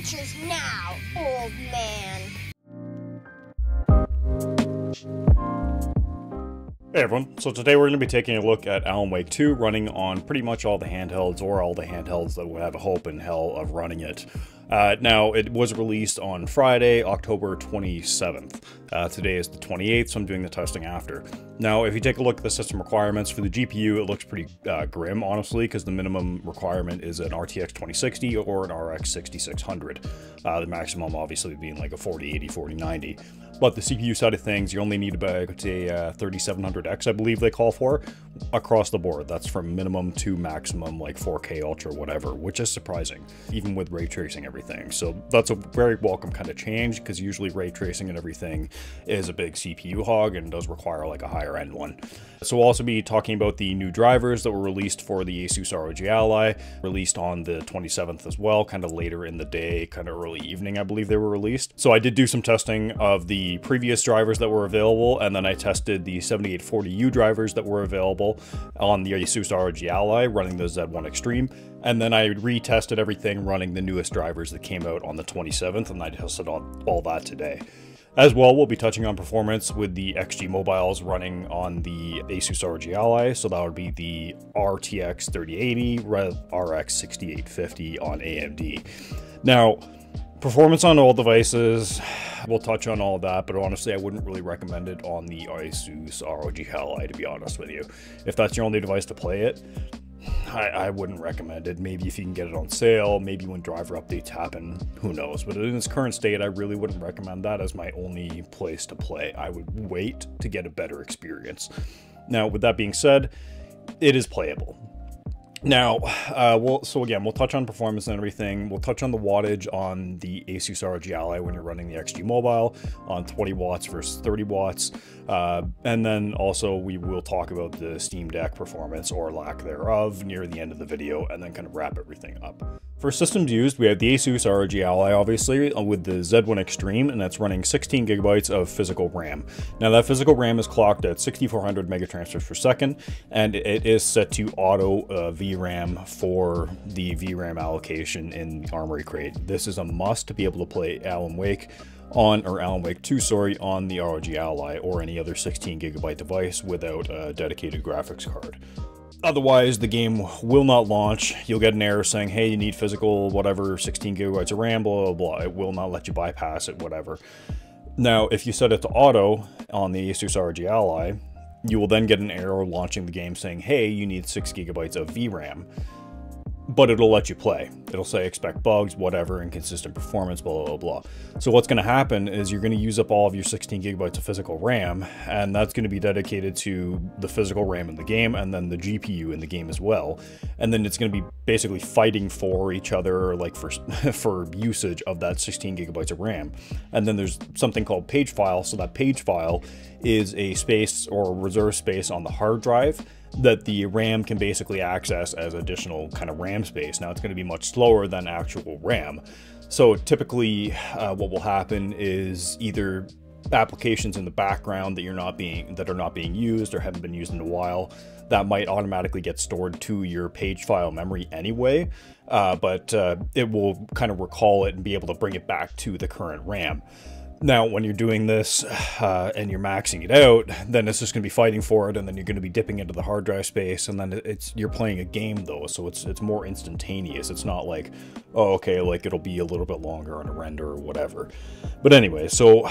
features now, old man. Hey everyone, so today we're going to be taking a look at Alan Wake 2 running on pretty much all the handhelds, or all the handhelds that would have a hope in hell of running it. Now, it was released on Friday, October 27th. Today is the 28th, so I'm doing the testing after. Now, if you take a look at the system requirements for the GPU, it looks pretty grim, honestly, because the minimum requirement is an RTX 2060 or an RX 6600. The maximum, obviously, being like a 4080, 4090. But the CPU side of things, you only need about a 3700X, I believe they call for, across the board. That's from minimum to maximum, like 4K Ultra, whatever, which is surprising, even with ray tracing everything. So that's a very welcome kind of change, because usually ray tracing and everything is a big CPU hog and does require like a higher end one. So we'll also be talking about the new drivers that were released for the ASUS ROG Ally, released on the 27th as well, kind of later in the day, kind of early evening, I believe they were released. So I did do some testing of the previous drivers that were available, and then I tested the 7840u drivers that were available on the ASUS ROG Ally running the Z1 Extreme, and then I retested everything running the newest drivers that came out on the 27th, and I tested all that today. As well, we'll be touching on performance with the XG mobiles running on the ASUS ROG Ally, so that would be the RTX 3080, RX 6850 on AMD. Now, performance on all devices, we'll touch on all of that, but honestly, I wouldn't really recommend it on the ASUS ROG Ally, to be honest with you. If that's your only device to play it, I wouldn't recommend it. Maybe if you can get it on sale, maybe when driver updates happen, who knows. But in its current state, I really wouldn't recommend that as my only place to play. I would wait to get a better experience. Now, with that being said, it is playable. Now, we'll touch on performance and everything. We'll touch on the wattage on the ASUS ROG Ally when you're running the XG Mobile on 20 watts versus 30 watts. And then also we will talk about the Steam Deck performance or lack thereof near the end of the video, and then kind of wrap everything up. For systems used, we have the ASUS ROG Ally, obviously, with the Z1 Extreme, and that's running 16 gigabytes of physical RAM. Now, that physical RAM is clocked at 6400 megatransfers per second, and it is set to auto VRAM for the VRAM allocation in the Armory Crate. This is a must to be able to play Alan Wake 2, sorry, on the ROG Ally or any other 16 gigabyte device without a dedicated graphics card. Otherwise, the game will not launch. You'll get an error saying, hey, you need physical, whatever, 16 gigabytes of RAM, blah, blah, blah. It will not let you bypass it, whatever. Now, if you set it to auto on the ASUS ROG Ally, you will then get an error launching the game saying, hey, you need 6 gigabytes of VRAM. But it'll let you play. It'll say expect bugs, whatever, inconsistent performance, blah, blah, blah. So what's going to happen is you're going to use up all of your 16 gigabytes of physical RAM, and that's going to be dedicated to the physical RAM in the game and then the GPU in the game as well. And then it's going to be basically fighting for each other, like for usage of that 16 gigabytes of RAM. And then there's something called page file. So that page file is a space or reserve space on the hard drive that the RAM can basically access as additional kind of RAM space. Now, it's going to be much slower than actual RAM. So typically what will happen is either applications in the background that are not being used or haven't been used in a while, that might automatically get stored to your page file memory anyway, but it will kind of recall it and be able to bring it back to the current RAM. Now, when you're doing this and you're maxing it out, then it's just going to be fighting for it, and then you're going to be dipping into the hard drive space, and then you're playing a game though, so it's more instantaneous. It's not like, oh, okay, like it'll be a little bit longer on a render or whatever. But anyway, so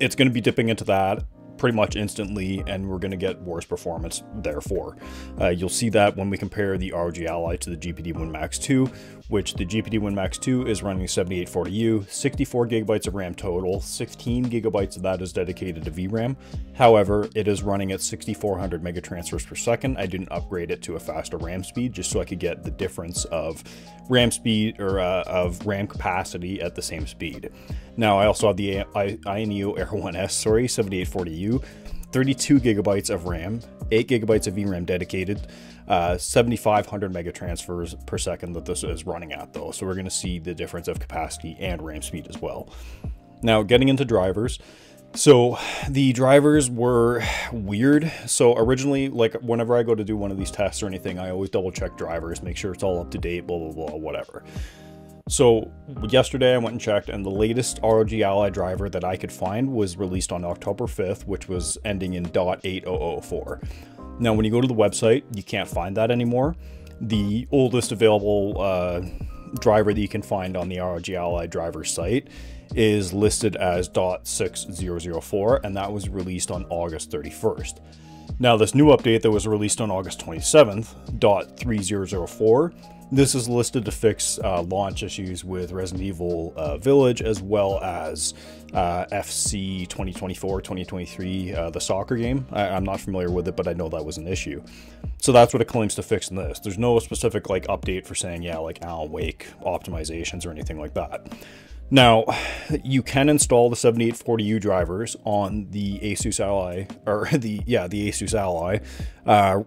it's going to be dipping into that pretty much instantly, and we're going to get worse performance therefore. You'll see that when we compare the ROG Ally to the GPD Win Max 2, which the GPD Win Max 2 is running 7840u, 64 gigabytes of RAM total, 16 gigabytes of that is dedicated to VRAM. However, it is running at 6400 megatransfers per second. I didn't upgrade it to a faster RAM speed just so I could get the difference of RAM speed or of RAM capacity at the same speed. Now, I also have the Ayaneo Air 1S, 7840u, 32 gigabytes of RAM, 8 gigabytes of VRAM dedicated, 7500 megatransfers per second that this is running at though. So we're going to see the difference of capacity and RAM speed as well. Now, getting into drivers. So the drivers were weird. So originally, like whenever I go to do one of these tests or anything, I always double check drivers, make sure it's all up to date, blah, blah, blah, whatever. So yesterday I went and checked, and the latest ROG Ally driver that I could find was released on October 5th, which was ending in .8004. Now, when you go to the website, you can't find that anymore. The oldest available driver that you can find on the ROG Ally driver site is listed as .6004, and that was released on August 31st. Now, this new update that was released on August 27th, .3004, this is listed to fix launch issues with Resident Evil Village, as well as FC 2024-2023, the soccer game. I'm not familiar with it, but I know that was an issue. So that's what it claims to fix in this. There's no specific like update for saying, yeah, like Alan Wake optimizations or anything like that. Now, you can install the 7840u drivers on the ASUS Ally, or the ASUS Ally,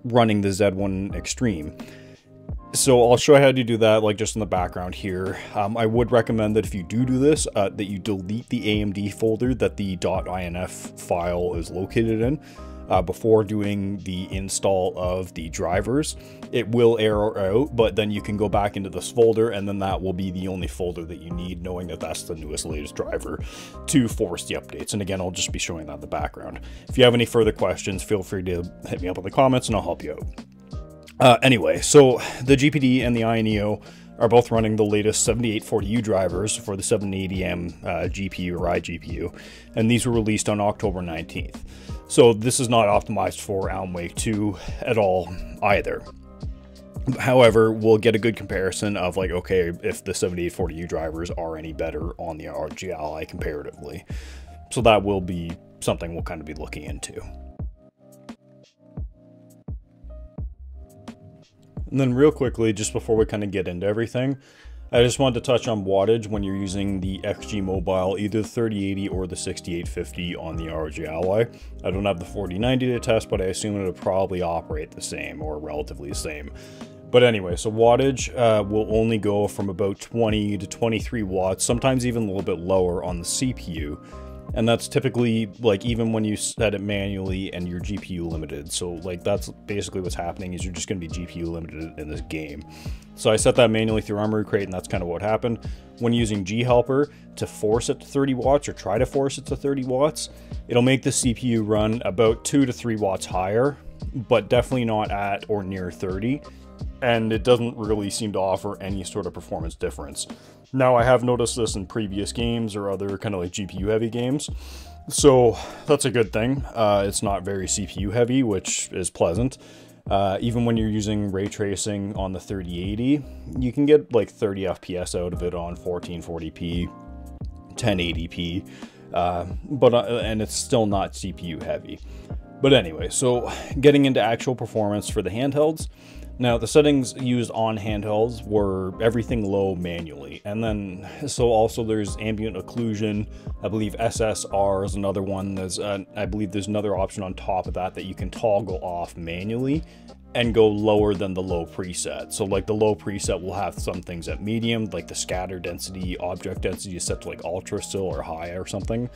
running the Z1 Extreme. So I'll show you how to do that, like just in the background here. I would recommend that if you do this, that you delete the AMD folder that the .inf file is located in before doing the install of the drivers. It will error out, but then you can go back into this folder, and then that will be the only folder that you need, knowing that that's the latest driver to force the updates. And again, I'll just be showing that in the background. If you have any further questions, feel free to hit me up in the comments and I'll help you out. Anyway, so the GPD and the Ayaneo are both running the latest 7840U drivers for the 780M GPU or iGPU, and these were released on October 19th. So this is not optimized for Alan Wake 2 at all either. However, we'll get a good comparison of like, okay, if the 7840U drivers are any better on the ROG Ally comparatively. So that will be something we'll kind of be looking into. And then real quickly, just before we kind of get into everything, I just wanted to touch on wattage when you're using the XG Mobile, either the 3080 or the 6850 on the ROG Ally. I don't have the 4090 to test, but I assume it'll probably operate the same or relatively the same. But anyway, so wattage will only go from about 20 to 23 watts, sometimes even a little bit lower on the CPU. And that's typically, like, even when you set it manually and you're GPU limited. So, like, that's basically what's happening, is you're just going to be GPU limited in this game. So I set that manually through Armory Crate, and that's kind of what happened. When using G-Helper to force it to 30 watts, or try to force it to 30 watts, it'll make the CPU run about 2 to 3 watts higher, but definitely not at or near 30. And it doesn't really seem to offer any sort of performance difference. Now, I have noticed this in previous games or other kind of like GPU heavy games, so that's a good thing. It's not very CPU heavy, which is pleasant. Even when you're using ray tracing on the 3080, you can get like 30 FPS out of it on 1440p, 1080p, and it's still not CPU heavy. But anyway, so getting into actual performance for the handhelds. Now, the settings used on handhelds were everything low manually, and then so also there's ambient occlusion. I believe SSR is another one. There's I believe there's another option on top of that you can toggle off manually and go lower than the low preset. So like the low preset will have some things at medium, like the scatter density, object density is set to like ultra still or high or something.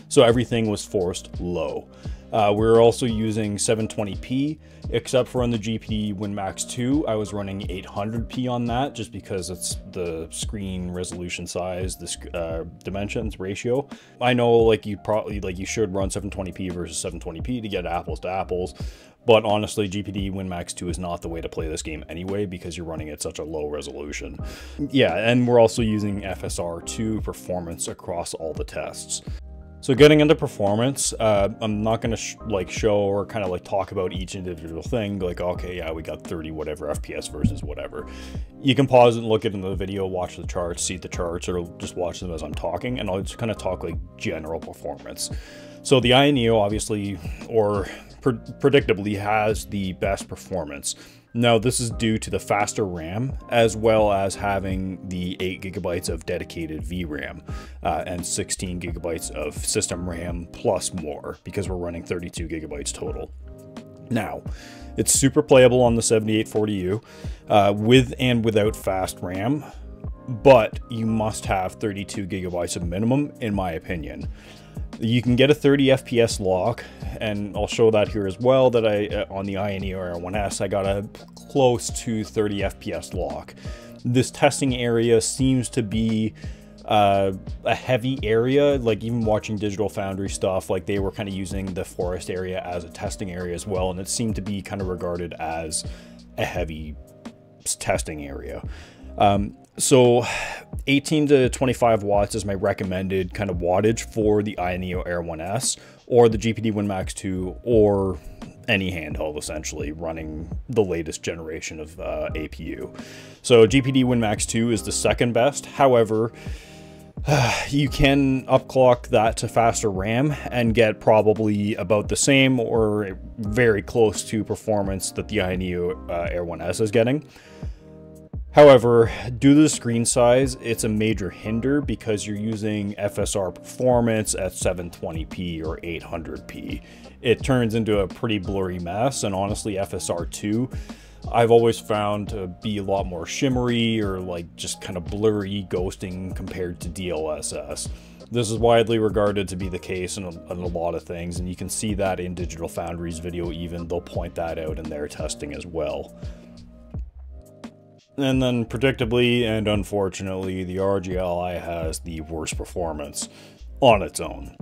So everything was forced low. We're also using 720p, except for on the GPD Win Max 2, I was running 800p on that, just because it's the screen resolution size, the dimensions ratio. I know like you should run 720p versus 720p to get apples to apples, but honestly, GPD Win Max 2 is not the way to play this game anyway, because you're running at such a low resolution. Yeah, and we're also using FSR2 performance across all the tests. So getting into performance, I'm not going to show or kind of like talk about each individual thing, like, okay, yeah, we got 30 whatever FPS versus whatever. You can pause and look at the video, watch the charts, see the charts, or just watch them as I'm talking, and I'll just kind of talk like general performance. So the Ayaneo obviously, or predictably, has the best performance. Now, this is due to the faster RAM, as well as having the 8 GB of dedicated VRAM and 16 GB of system RAM plus more, because we're running 32 GB total. Now, it's super playable on the 7840U with and without fast RAM, but you must have 32 GB of minimum, in my opinion. You can get a 30 FPS lock, and I'll show that here as well, that on the Ayaneo Air 1S, I got a close to 30 FPS lock. This testing area seems to be a heavy area. Like even watching Digital Foundry stuff, like they were kind of using the forest area as a testing area as well, and it seemed to be kind of regarded as a heavy testing area. So 18 to 25 watts is my recommended kind of wattage for the Ayaneo Air 1S or the GPD Win Max 2 or any handheld essentially running the latest generation of APU. So GPD Win Max 2 is the second best. However, you can upclock that to faster RAM and get probably about the same or very close to performance that the Ayaneo Air 1S is getting. However, due to the screen size, it's a major hinder because you're using FSR performance at 720p or 800p. It turns into a pretty blurry mess, and honestly, FSR 2, I've always found to be a lot more shimmery or like just kind of blurry ghosting compared to DLSS. This is widely regarded to be the case in a lot of things, and you can see that in Digital Foundry's video even. They'll point that out in their testing as well. And then, predictably and unfortunately, the ROG Ally has the worst performance on its own.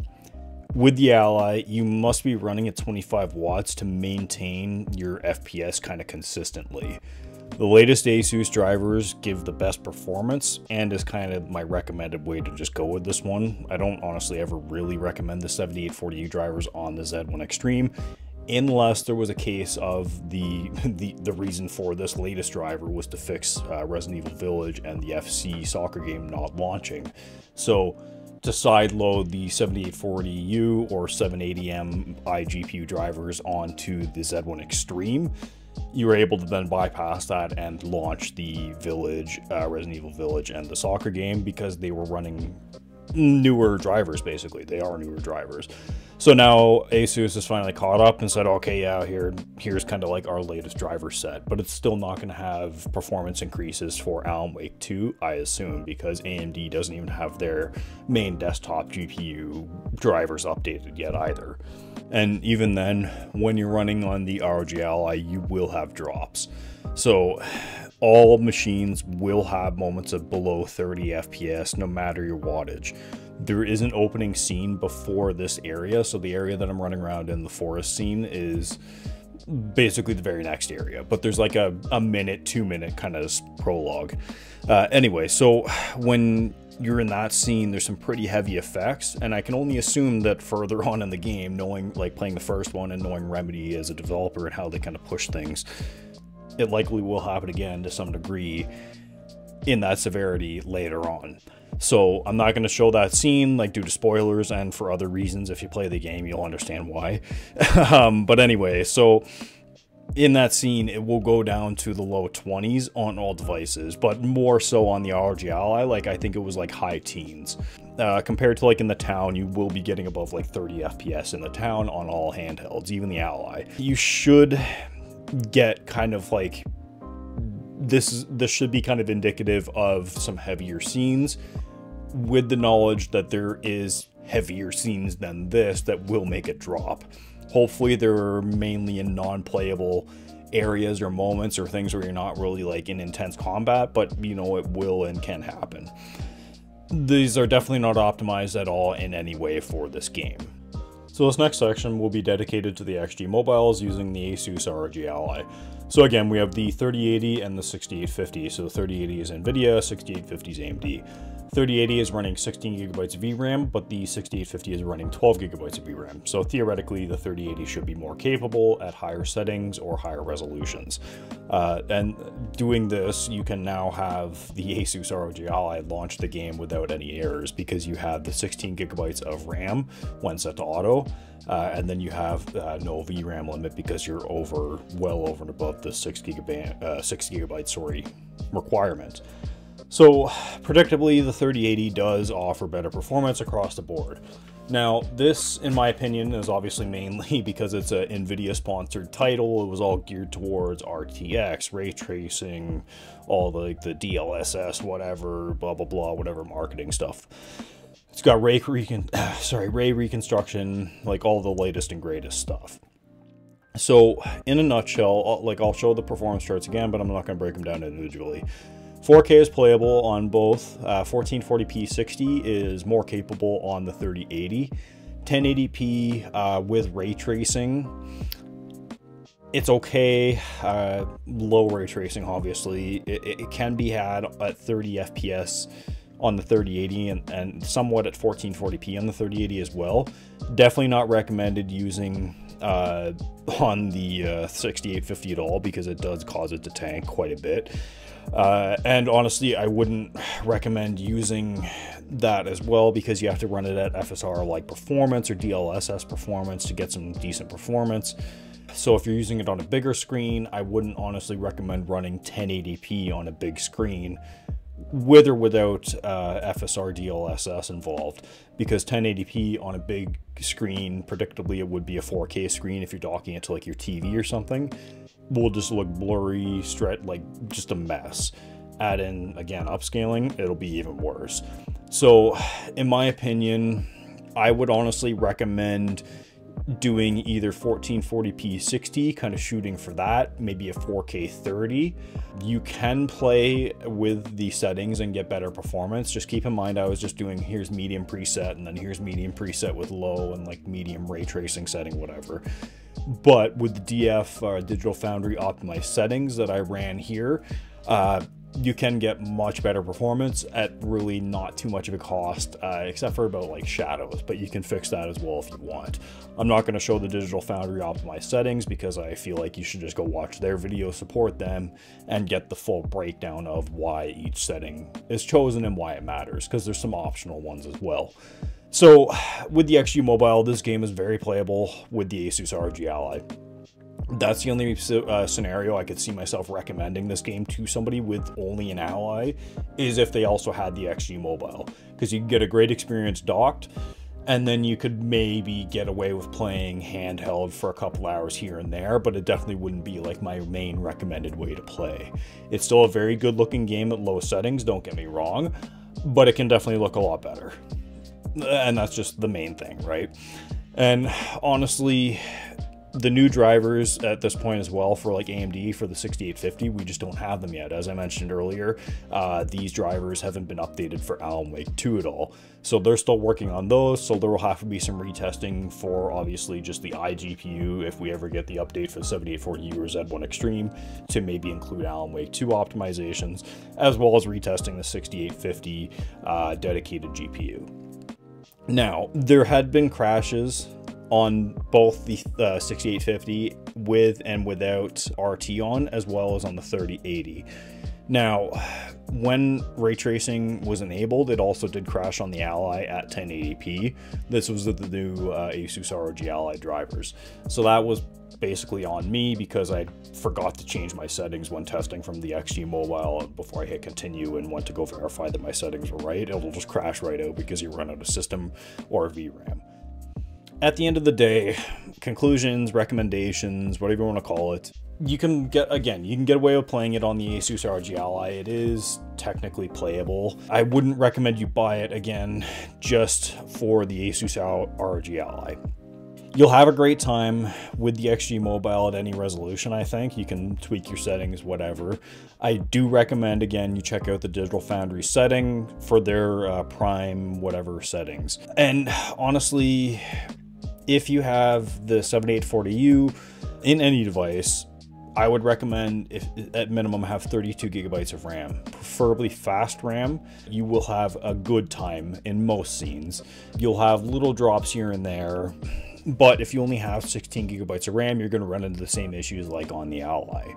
With the Ally, you must be running at 25 watts to maintain your FPS kind of consistently. The latest ASUS drivers give the best performance and is kind of my recommended way to just go with this one. I don't honestly ever really recommend the 7840u drivers on the Z1 Extreme, unless there was a case of the reason for this latest driver was to fix Resident Evil Village and the FC soccer game not launching. So to sideload the 7840U or 780M iGPU drivers onto the Z1 Extreme, you were able to then bypass that and launch the Village, Resident Evil Village and the soccer game because they were running newer drivers. Basically, they are newer drivers. So now ASUS has finally caught up and said, okay, yeah, here's kind of like our latest driver set, but it's still not going to have performance increases for Alan Wake 2, I assume, because AMD doesn't even have their main desktop GPU drivers updated yet either. And even then, when you're running on the ROG Ally, you will have drops. So all machines will have moments of below 30 FPS no matter your wattage. There is an opening scene before this area, so the area that I'm running around in, the forest scene, is basically the very next area, but there's like a minute, 2-minute kind of prologue. Anyway, so when you're in that scene, there's some pretty heavy effects, and I can only assume that further on in the game, knowing, like playing the first one and knowing Remedy as a developer and how they kind of push things, it likely will happen again to some degree in that severity later on. So I'm not going to show that scene, like due to spoilers and for other reasons. If you play the game, you'll understand why. But anyway, so in that scene, it will go down to the low 20s on all devices, but more so on the ROG Ally. Like I think it was like high teens. Compared to like in the town, you will be getting above like 30 FPS in the town on all handhelds, even the Ally. You should get kind of like this should be kind of indicative of some heavier scenes, with the knowledge that there is heavier scenes than this that will make it drop. Hopefully they're mainly in non-playable areas or moments or things where you're not really like in intense combat, but you know, it will and can happen. These are definitely not optimized at all in any way for this game. So this next section will be dedicated to the XG mobiles using the ASUS ROG Ally. So again, we have the 3080 and the 6850. So the 3080 is NVIDIA, 6850 is AMD. 3080 is running 16 gigabytes of VRAM, but the 6850 is running 12 gigabytes of VRAM. So theoretically, the 3080 should be more capable at higher settings or higher resolutions. And doing this, you can now have the ASUS ROG Ally launch the game without any errors because you have the 16 gigabytes of RAM when set to auto, and then you have no VRAM limit because you're well over and above the 6 gigabyte requirement. So, predictably, the 3080 does offer better performance across the board. Now, this, in my opinion, is obviously mainly because it's an NVIDIA-sponsored title. It was all geared towards RTX, ray tracing, all the DLSS, whatever, blah, blah, blah, whatever marketing stuff. It's got ray reconstruction, like all the latest and greatest stuff. So, in a nutshell, I'll show the performance charts again, but I'm not going to break them down individually. 4K is playable on both. 1440p 60 is more capable on the 3080. 1080p with ray tracing, it's okay. Low ray tracing, obviously. It can be had at 30 FPS on the 3080 and somewhat at 1440p on the 3080 as well. Definitely not recommended using on the 6850 at all, because it does cause it to tank quite a bit. And honestly, I wouldn't recommend using that as well, because you have to run it at FSR like performance or DLSS performance to get some decent performance. So if you're using it on a bigger screen, I wouldn't honestly recommend running 1080p on a big screen with or without FSR DLSS involved, because 1080p on a big screen, predictably it would be a 4K screen if you're docking it to like your TV or something, will just look blurry, like just a mess. Add in, again, upscaling, it'll be even worse. So in my opinion, I would honestly recommend doing either 1440p 60, kind of shooting for that, maybe a 4K 30. You can play with the settings and get better performance. Just keep in mind, I was just doing here's medium preset, and then here's medium preset with low and like medium ray tracing setting, whatever. But with the DF Digital Foundry optimized settings that I ran here, you can get much better performance at really not too much of a cost, except for about like shadows, but you can fix that as well if you want. I'm not going to show the Digital Foundry optimized settings because I feel like you should just go watch their video, support them, and get the full breakdown of why each setting is chosen and why it matters, because there's some optional ones as well. So with the XG Mobile, this game is very playable with the ASUS ROG Ally. That's the only scenario I could see myself recommending this game to somebody with only an Ally, is if they also had the XG Mobile, because you can get a great experience docked, and then you could maybe get away with playing handheld for a couple hours here and there, but it definitely wouldn't be like my main recommended way to play. It's still a very good looking game at low settings, don't get me wrong, but it can definitely look a lot better. And that's just the main thing, right? And honestly, the new drivers at this point as well for like AMD for the 6850, we just don't have them yet. As I mentioned earlier, these drivers haven't been updated for Alan Wake 2 at all. So they're still working on those, so there will have to be some retesting for obviously just the iGPU if we ever get the update for the 7840u or Z1 Extreme to maybe include Alan Wake 2 optimizations, as well as retesting the 6850 dedicated GPU. Now, there had been crashes on both the 6850 with and without RT on, as well as on the 3080. Now, when ray tracing was enabled, it also did crash on the Ally at 1080p. This was the new ASUS ROG Ally drivers. So that was basically on me because I forgot to change my settings when testing from the XG Mobile before I hit continue and went to go verify that my settings were right. It'll just crash right out because you run out of system or VRAM. At the end of the day, conclusions, recommendations, whatever you want to call it, you can get away with playing it on the ASUS ROG Ally. It is technically playable. I wouldn't recommend you buy it again just for the ASUS ROG Ally. You'll have a great time with the XG Mobile at any resolution, I think. You can tweak your settings, whatever. I do recommend, again, you check out the Digital Foundry setting for their prime whatever settings. And honestly, if you have the 7840u in any device, I would recommend, if at minimum, have 32 gigabytes of RAM, preferably fast RAM. You will have a good time in most scenes. You'll have little drops here and there, but if you only have 16 gigabytes of RAM, you're going to run into the same issues like on the Ally.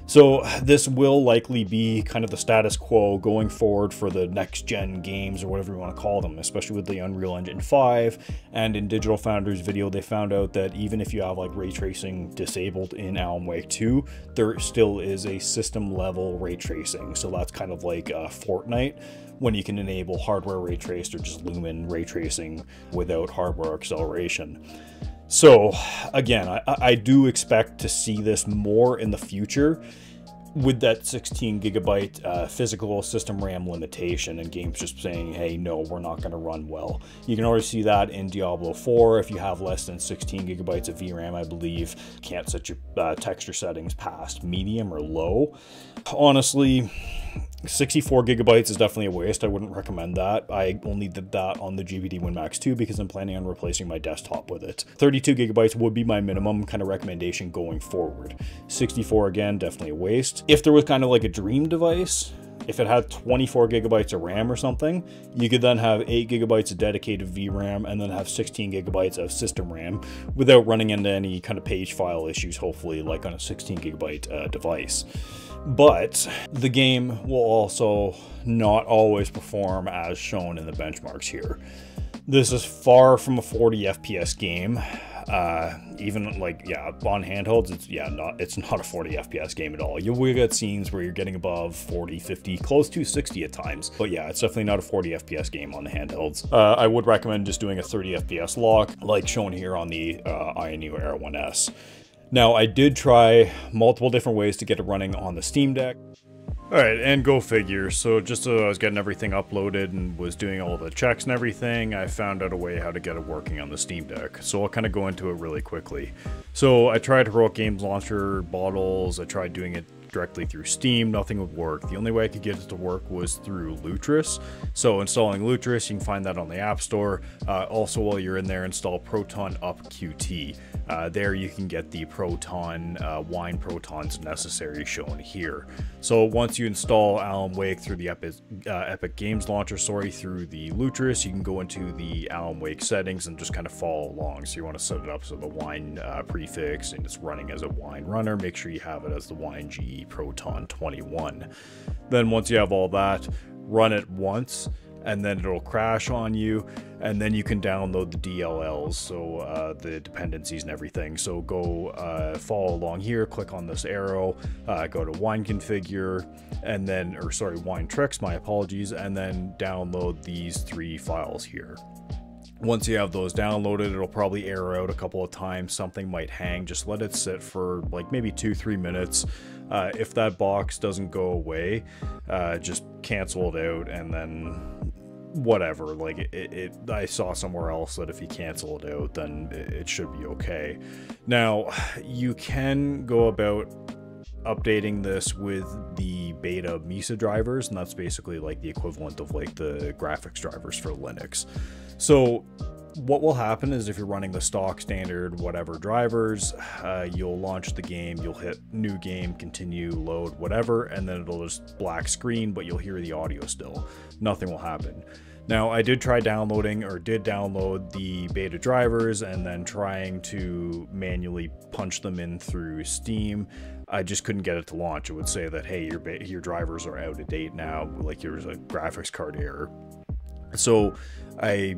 So this will likely be kind of the status quo going forward for the next-gen games, or whatever you want to call them, especially with the Unreal Engine 5. And in Digital Foundry's video, they found out that even if you have like ray tracing disabled in Alan Wake 2, there still is a system-level ray tracing. So that's kind of like Fortnite, when you can enable hardware ray traced or just Lumen ray tracing without hardware acceleration. So again, I do expect to see this more in the future. with that 16 gigabyte physical system RAM limitation, and games just saying, hey, no, we're not going to run well. You can already see that in Diablo 4. If you have less than 16 gigabytes of VRAM, I believe, can't set your texture settings past medium or low. Honestly, 64 gigabytes is definitely a waste. I wouldn't recommend that. I only did that on the GPD Win Max 2 because I'm planning on replacing my desktop with it. 32 gigabytes would be my minimum kind of recommendation going forward. 64, again, definitely a waste. If there was kind of like a dream device, if it had 24 gigabytes of RAM or something, you could then have 8 gigabytes of dedicated VRAM and then have 16 gigabytes of system RAM without running into any kind of page file issues, hopefully, like on a 16 gigabyte device. But the game will also not always perform as shown in the benchmarks here. This is far from a 40 FPS game. Even like, yeah, on handhelds, it's not a 40 FPS game at all. You will get scenes where you're getting above 40, 50, close to 60 at times. But yeah, it's definitely not a 40 FPS game on the handhelds. I would recommend just doing a 30 FPS lock, like shown here on the Ayaneo Air 1S. Now, I did try multiple different ways to get it running on the Steam Deck. Alright, and go figure. So just as I was getting everything uploaded and was doing all the checks and everything, I found out a way how to get it working on the Steam Deck. So I'll kind of go into it really quickly. So I tried Heroic Games Launcher, bottles, I tried doing it directly through Steam, nothing would work. The only way I could get it to work was through Lutris. So installing Lutris, you can find that on the App Store. Also, while you're in there, install Proton Up QT. There you can get the Proton, wine protons necessary shown here. So once you install Alan Wake through the Epic Games Launcher, through the Lutris, you can go into the Alan Wake settings and just kind of follow along. So you want to set it up so the wine prefix and it's running as a wine runner. Make sure you have it as the wine GE Proton 21. Then once you have all that, run it once, and then it'll crash on you, and then you can download the DLLs, so the dependencies and everything. So go follow along here, click on this arrow, go to wine configure, and then, or sorry, wine tricks, my apologies, and then download these 3 files here. Once you have those downloaded, it'll probably error out a couple of times, something might hang. Just let it sit for like maybe 2-3 minutes. If that box doesn't go away, just cancel it out, and then whatever, like I saw somewhere else that if you cancel it out, then it should be okay. Now, you can go about updating this with the beta mesa drivers, and that's basically like the equivalent of like the graphics drivers for Linux. So what will happen is if you're running the stock standard whatever drivers, you'll launch the game, you'll hit new game, continue, load, whatever, and then it'll just black screen, but you'll hear the audio still. Nothing will happen. Now, I did download the beta drivers and then trying to manually punch them in through Steam. I just couldn't get it to launch. It would say that, hey, your drivers are out of date now, like there's a graphics card error. So I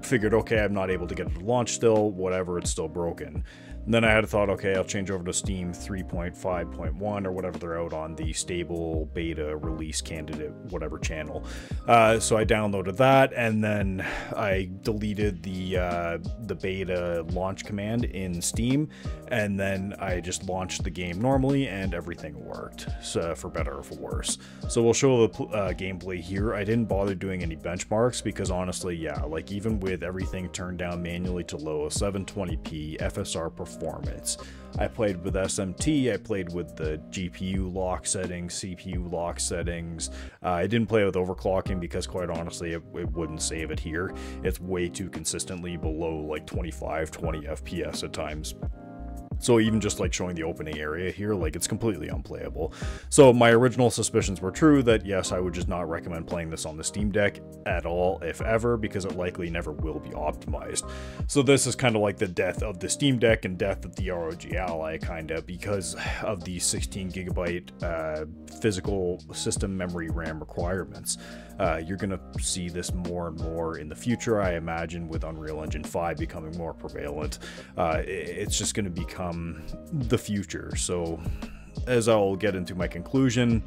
figured, okay, I'm not able to get it to launch still, whatever, it's still broken. And then I had a thought, okay, I'll change over to Steam 3.5.1 or whatever they're out on, the stable beta release candidate, whatever channel. So I downloaded that, and then I deleted the beta launch command in Steam, and then I just launched the game normally, and everything worked, so for better or for worse. So we'll show the gameplay here. I didn't bother doing any benchmarks because honestly, yeah, like even with everything turned down manually to low, 720p FSR performance, I played with SMT, I played with the GPU lock settings, CPU lock settings. I didn't play with overclocking because quite honestly, it wouldn't save it here. It's way too consistently below like 25, 20 FPS at times. So even just like showing the opening area here, like it's completely unplayable. So my original suspicions were true that yes, I would just not recommend playing this on the Steam Deck at all, if ever, because it likely never will be optimized. So this is kind of like the death of the Steam Deck and death of the ROG Ally, kind of, because of the 16 gigabyte physical system memory RAM requirements. You're going to see this more and more in the future, I imagine, with Unreal Engine 5 becoming more prevalent. It's just going to become the future. So as I'll get into my conclusion,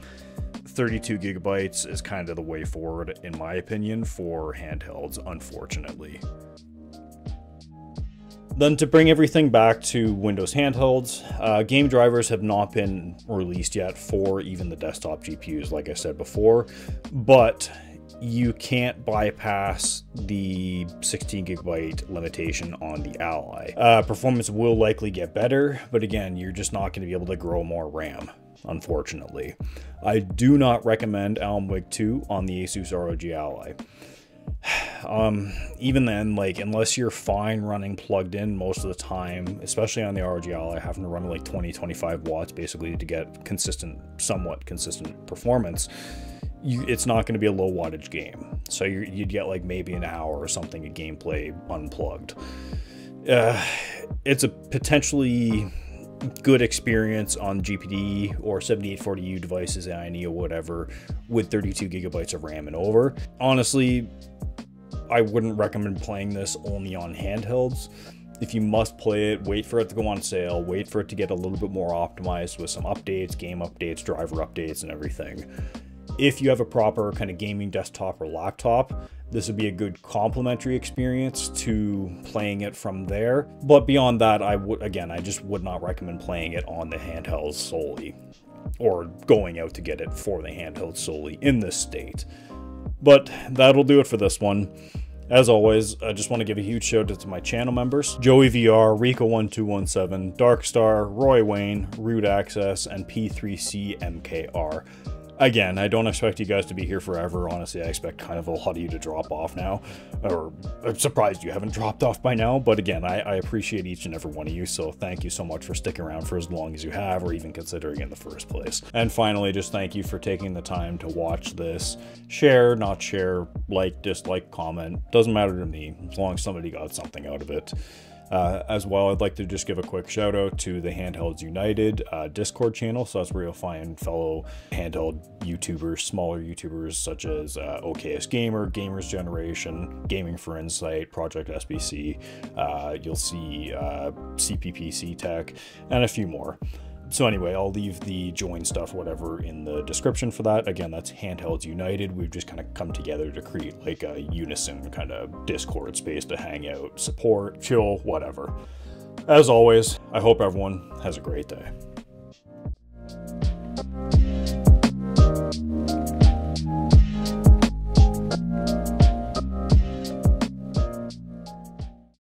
32 gigabytes is kind of the way forward, in my opinion, for handhelds, unfortunately. Then to bring everything back to Windows handhelds, game drivers have not been released yet for even the desktop GPUs, like I said before, but you can't bypass the 16 gigabyte limitation on the Ally. Performance will likely get better, but again, you're just not going to be able to grow more RAM, unfortunately. I do not recommend ALMWIG 2 on the ASUS ROG Ally. Even then, like, unless you're fine running plugged in most of the time, especially on the ROG Ally, having to run like 20-25 watts basically to get consistent, somewhat consistent performance, it's not going to be a low wattage game. So you'd get like maybe an hour or something of gameplay unplugged. It's a potentially good experience on GPD or 7840u devices, Ayaneo, whatever, with 32 gigabytes of RAM and over. Honestly, I wouldn't recommend playing this only on handhelds. If you must play it, wait for it to go on sale, wait for it to get a little bit more optimized with some updates, game updates, driver updates, and everything. If you have a proper kind of gaming desktop or laptop, this would be a good complementary experience to playing it from there. But beyond that, I just would not recommend playing it on the handhelds solely, or going out to get it for the handhelds solely in this state. But that'll do it for this one. As always, I just want to give a huge shout out to my channel members: Joey VR, Rico1217, Darkstar, Roy Wayne, Root Access, and P3C MKR. Again, I don't expect you guys to be here forever. Honestly, I expect kind of a lot of you to drop off now. Or I'm surprised you haven't dropped off by now. But again, I appreciate each and every one of you. So thank you so much for sticking around for as long as you have, or even considering in the first place. And finally, just thank you for taking the time to watch this. Share, not share, like, dislike, comment. Doesn't matter to me, as long as somebody got something out of it. As well, I'd like to just give a quick shout out to the Handhelds United Discord channel. So that's where you'll find fellow handheld YouTubers, smaller YouTubers such as OKS Gamer, Gamers Generation, Gaming for Insight, Project SBC. You'll see CPPC Tech, and a few more. So anyway, I'll leave the join stuff, whatever, in the description for that. Again, that's Handhelds United. We've just kind of come together to create like a unison kind of Discord space to hang out, support, chill, whatever. As always, I hope everyone has a great day.